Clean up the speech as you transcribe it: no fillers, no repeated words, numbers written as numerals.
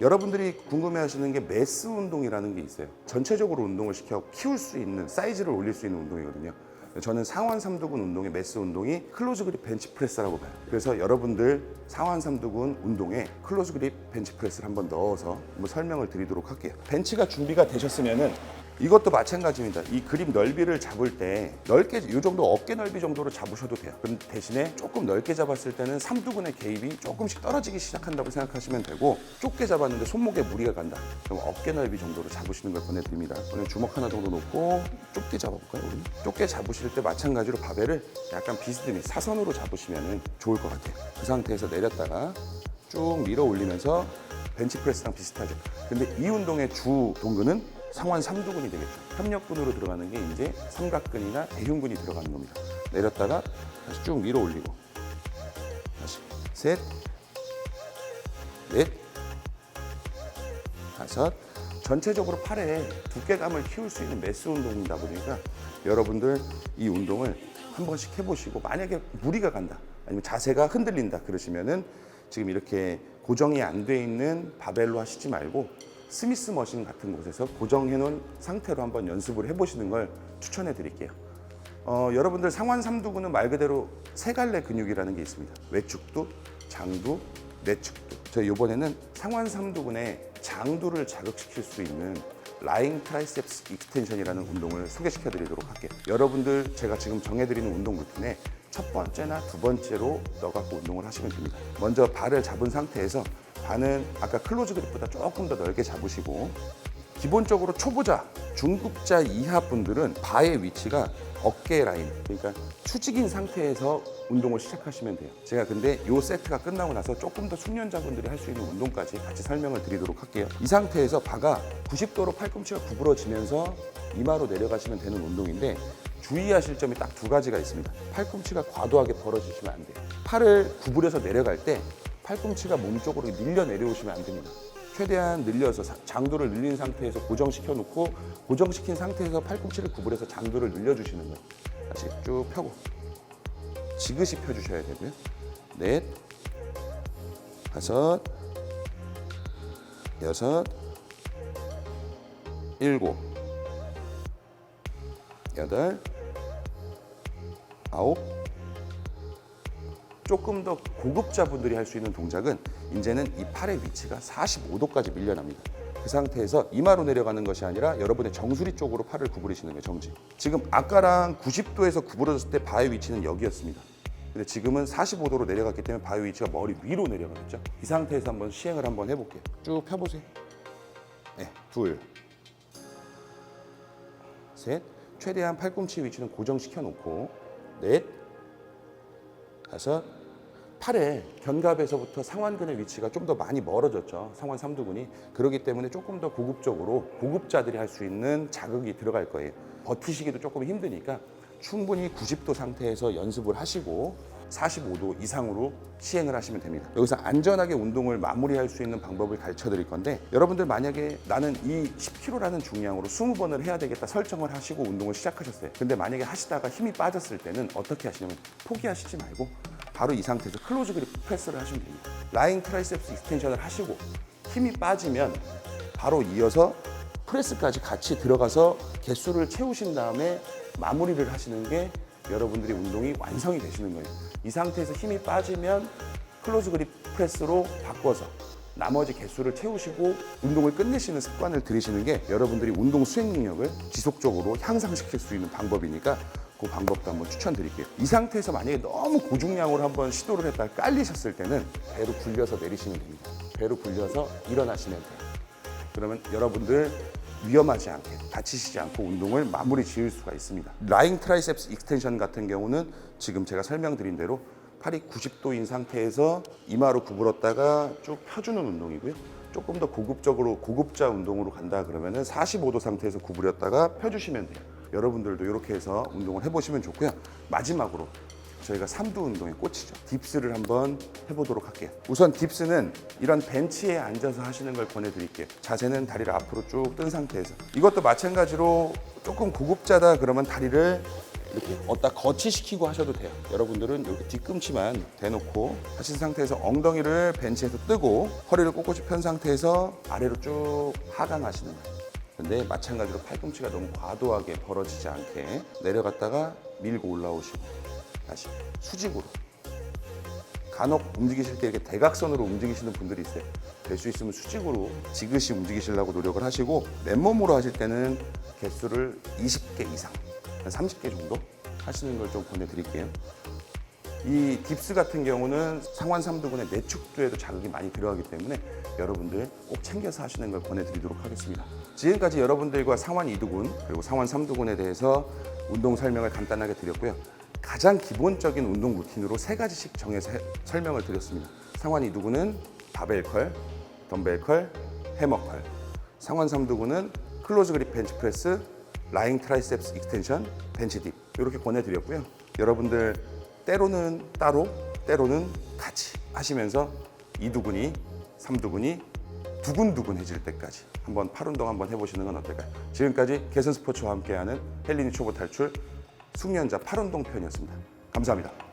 여러분들이 궁금해하시는 게 매스 운동이라는 게 있어요. 전체적으로 운동을 시켜 키울 수 있는, 사이즈를 올릴 수 있는 운동이거든요. 저는 상완 삼두근 운동의 매스 운동이 클로즈 그립 벤치프레스라고 봐요. 그래서 여러분들 상완 삼두근 운동에 클로즈 그립 벤치프레스를 한번 넣어서 한번 설명을 드리도록 할게요. 벤치가 준비가 되셨으면은 이것도 마찬가지입니다. 이 그립 넓이를 잡을 때 넓게, 이 정도 어깨 넓이 정도로 잡으셔도 돼요. 그럼 대신에 조금 넓게 잡았을 때는 삼두근의 개입이 조금씩 떨어지기 시작한다고 생각하시면 되고, 좁게 잡았는데 손목에 무리가 간다. 그럼 어깨 넓이 정도로 잡으시는 걸 권해드립니다. 오늘 주먹 하나 정도 놓고 좁게 잡아볼까요? 우리 좁게 잡으실 때 마찬가지로 바벨을 약간 비스듬히 사선으로 잡으시면 좋을 것 같아요. 그 상태에서 내렸다가 쭉 밀어 올리면서 벤치프레스랑 비슷하죠. 근데 이 운동의 주 동근은 상완 삼두근이 되겠죠. 협력근으로 들어가는 게 이제 삼각근이나 대흉근이 들어가는 겁니다. 내렸다가 다시 쭉 밀어 올리고, 다시 셋, 넷, 다섯. 전체적으로 팔에 두께감을 키울 수 있는 매스 운동이다 보니까 여러분들 이 운동을 한 번씩 해보시고, 만약에 무리가 간다, 아니면 자세가 흔들린다 그러시면은 지금 이렇게 고정이 안 돼 있는 바벨로 하시지 말고 스미스 머신 같은 곳에서 고정해 놓은 상태로 한번 연습을 해보시는 걸 추천해 드릴게요. 여러분들 상완 삼두근은 말 그대로 세 갈래 근육이라는 게 있습니다. 외축두, 장두, 내축두. 저희 이번에는 상완 삼두근의 장두를 자극시킬 수 있는 라잉 트라이셉스 익스텐션이라는 운동을 소개시켜 드리도록 할게요. 여러분들 제가 지금 정해드리는 운동 루틴에 첫 번째나 두 번째로 넣어갖고 운동을 하시면 됩니다. 먼저 발을 잡은 상태에서 발은 아까 클로즈 그립보다 조금 더 넓게 잡으시고, 기본적으로 초보자, 중급자 이하 분들은 바의 위치가 어깨 라인, 그러니까 수직인 상태에서 운동을 시작하시면 돼요. 제가 근데 이 세트가 끝나고 나서 조금 더 숙련자분들이 할 수 있는 운동까지 같이 설명을 드리도록 할게요. 이 상태에서 바가 90도로 팔꿈치가 구부러지면서 이마로 내려가시면 되는 운동인데, 주의하실 점이 딱 두 가지가 있습니다. 팔꿈치가 과도하게 벌어지시면 안 돼요. 팔을 구부려서 내려갈 때 팔꿈치가 몸 쪽으로 밀려 내려오시면 안 됩니다. 최대한 늘려서 장두를 늘린 상태에서 고정시켜 놓고, 고정시킨 상태에서 팔꿈치를 구부려서 장두를 늘려주시는 거예요. 다시 쭉 펴고 지그시 펴주셔야 되고요. 넷, 다섯, 여섯, 일곱, 여덟, 아홉. 조금 더 고급자분들이 할 수 있는 동작은 이제는 이 팔의 위치가 45도까지 밀려납니다. 그 상태에서 이마로 내려가는 것이 아니라 여러분의 정수리 쪽으로 팔을 구부리시는 거예요. 정지. 지금 아까랑 90도에서 구부러졌을 때 바의 위치는 여기였습니다. 근데 지금은 45도로 내려갔기 때문에 바의 위치가 머리 위로 내려가겠죠. 이 상태에서 한번 시행을 한번 해볼게요. 쭉 펴보세요. 네, 둘, 셋. 최대한 팔꿈치 위치는 고정시켜 놓고, 넷, 다섯. 팔의 견갑에서부터 상완근의 위치가 좀 더 많이 멀어졌죠. 상완 삼두근이. 그렇기 때문에 조금 더 고급적으로 고급자들이 할 수 있는 자극이 들어갈 거예요. 버티시기도 조금 힘드니까 충분히 90도 상태에서 연습을 하시고 45도 이상으로 시행을 하시면 됩니다. 여기서 안전하게 운동을 마무리할 수 있는 방법을 가르쳐 드릴 건데, 여러분들 만약에 나는 이 10kg라는 중량으로 20번을 해야 되겠다 설정을 하시고 운동을 시작하셨어요. 근데 만약에 하시다가 힘이 빠졌을 때는 어떻게 하시냐면, 포기하시지 말고 바로 이 상태에서 클로즈 그립 프레스를 하시면 됩니다. 라잉 트라이셉스 익스텐션을 하시고 힘이 빠지면 바로 이어서 프레스까지 같이 들어가서 개수를 채우신 다음에 마무리를 하시는 게 여러분들이 운동이 완성이 되시는 거예요. 이 상태에서 힘이 빠지면 클로즈 그립 프레스로 바꿔서 나머지 개수를 채우시고 운동을 끝내시는 습관을 들이시는 게 여러분들이 운동 수행 능력을 지속적으로 향상시킬 수 있는 방법이니까 그 방법도 한번 추천드릴게요. 이 상태에서 만약에 너무 고중량으로 한번 시도를 했다가 깔리셨을 때는 배로 굴려서 내리시면 됩니다. 배로 굴려서 일어나시면 돼요. 그러면 여러분들 위험하지 않게, 다치시지 않고 운동을 마무리 지을 수가 있습니다. 라잉 트라이셉스 익스텐션 같은 경우는 지금 제가 설명드린 대로 팔이 90도인 상태에서 이마로 구부렀다가 쭉 펴주는 운동이고요. 조금 더 고급적으로 고급자 운동으로 간다 그러면은 45도 상태에서 구부렸다가 펴주시면 돼요. 여러분들도 이렇게 해서 운동을 해보시면 좋고요. 마지막으로 저희가 삼두 운동의 꽃이죠. 딥스를 한번 해보도록 할게요. 우선 딥스는 이런 벤치에 앉아서 하시는 걸 권해드릴게요. 자세는 다리를 앞으로 쭉 뜬 상태에서. 이것도 마찬가지로 조금 고급자다 그러면 다리를 이렇게 어디다 거치시키고 하셔도 돼요. 여러분들은 이렇게 뒤꿈치만 대놓고 하신 상태에서 엉덩이를 벤치에서 뜨고 허리를 꼿꼿이 편 상태에서 아래로 쭉 하강하시는 거예요. 근데 마찬가지로 팔꿈치가 너무 과도하게 벌어지지 않게 내려갔다가 밀고 올라오시고 다시 수직으로. 간혹 움직이실 때 이렇게 대각선으로 움직이시는 분들이 있어요. 될 수 있으면 수직으로 지그시 움직이시려고 노력을 하시고 맨몸으로 하실 때는 개수를 20개 이상, 한 30개 정도 하시는 걸 좀 권해드릴게요. 이 딥스 같은 경우는 상완 삼두근의 내축도에도 자극이 많이 들어가기 때문에 여러분들 꼭 챙겨서 하시는 걸 권해드리도록 하겠습니다. 지금까지 여러분들과 상완 이두근 그리고 상완 삼두근에 대해서 운동 설명을 간단하게 드렸고요. 가장 기본적인 운동 루틴으로 3가지씩 정해서 설명을 드렸습니다. 상완 이두근은 바벨 컬, 덤벨 컬, 해머 컬. 상완 삼두근은 클로즈 그립 벤치 프레스, 라잉 트라이셉스 익스텐션, 벤치 딥 이렇게 권해드렸고요. 여러분들 때로는 따로, 때로는 같이 하시면서 이두근이, 삼두근이 두근두근해질 때까지 한번 팔 운동 한번 해보시는 건 어떨까요? 지금까지 개선 스포츠와 함께하는 헬린이 초보 탈출 숙련자 팔 운동 편이었습니다. 감사합니다.